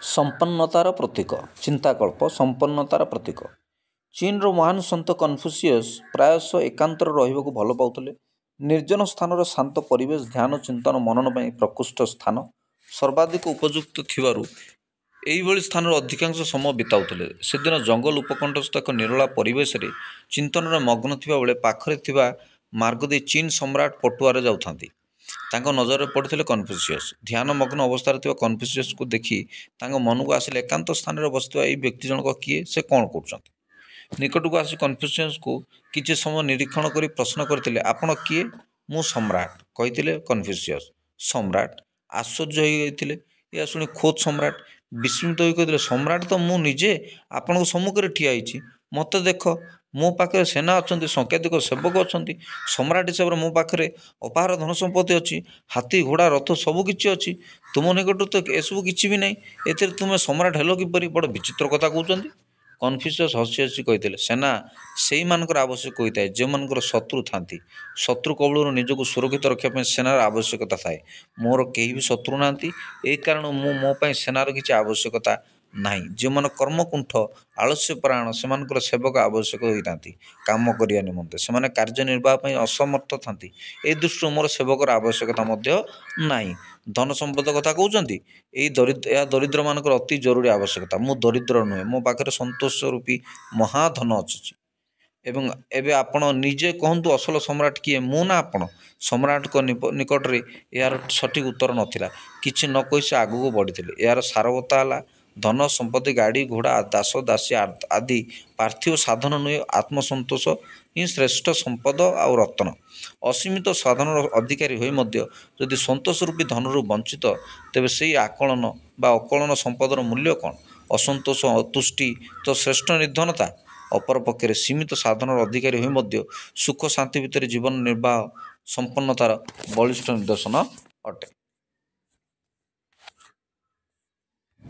संपन्नतार प्रतीक चिंताकल्प संपन्नतार प्रतीक चीनर महान सन्त कन्फ्यूशियस प्रायश एकांतर रहिबाकु भल पाउथिले। निर्जन स्थानर शांत परिवेश ध्यान चिंतन मनन ପାଇଁ प्रकृष्ट स्थान सर्वाधिक उपयुक्त थिबारु एइभଳି स्थानर अधिकांश समय बिताउथिले। सेदिन जंगल उपकंठस्थ एक निरोला परिवेश रे चिंतन मग्न थिबा बेले पाखरे थिबा मार्ग दे चीन सम्राट पटुआरे जाउथांती। तांक नजर पड़ते कन्फ्यूशियस ध्यान मग्न अवस्था कन्फ्यूशियस को देखी मन को आसिले एकांत स्थान में बसुवा ये व्यक्ति जनक किए से कौन कर निकट को आसी कन्फ्यूशियस को किसी समय निरीक्षण कर प्रश्न करते आपण किए मु सम्राट कही कन्फ्यूशियस सम्राट आश्चर्य होते यह शुणी खोद सम्राट विस्मित होते सम्राट तो मु निजे आपण सम्मुखें ठिया मत देख मो पाखे सेना अच्छा संख्याधिक सेवक अच्छा सम्राट हिसाब से मो पाखे अपार धन संपत्ति अच्छी हाथी घोड़ा रथ सबकि अच्छी तुम निकट तो एसबू किसी भी ना ए तुम सम्राट हेल किपर बड़ विचित्र कथा कहते। कन्फ्यूशियस हसी हसी कही सेना से मानकर आवश्यक होता है जो मानकर शत्रु था शत्रु कबल निजक सुरक्षित रखापी सेनार आवश्यकता थाए मोर कहीं भी शत्रु ना यही कारण मोपाई सेनार किसी आवश्यकता नहीं जो मन कर्मकुंठ आलस्य प्राण से सेवक आवश्यक होता काम करने निमंते से कार्यनिर्वाह असमर्थ था ए दृष्टि मोर सेवकर आवश्यकता नहीं। धन संपद कथा कहते यह दरिद्र मानकर अति जरूरी आवश्यकता मु दरिद्र नुहे मो पाखे संतोष रूपी महाधन अच्छी एवं एबे आपण निजे कहतु असल सम्राट किए मु ना आपण सम्राट को निकट रे यार सठिक उत्तर नथिला किछि न कहि से आगु बढ़ी यार सारवता है धन संपत्ति गाड़ी घोड़ा दास दासी आदि पार्थिव साधन नुहे आत्मसंतोष ही श्रेष्ठ संपद आउ रत्न असीमित साधन अधिकारी होदी संतोष रूपी धनरू वंचित तेबे से आकलन बा अकलन संपदर मूल्य कौन असंतोष अतुष्टि तो श्रेष्ठ निर्धनता अपर पक्षे सीमित साधन अधिकारी हो सुख शांति भितर जीवन निर्वाह संपन्नतार बलिष्ठ निदर्शन अटे।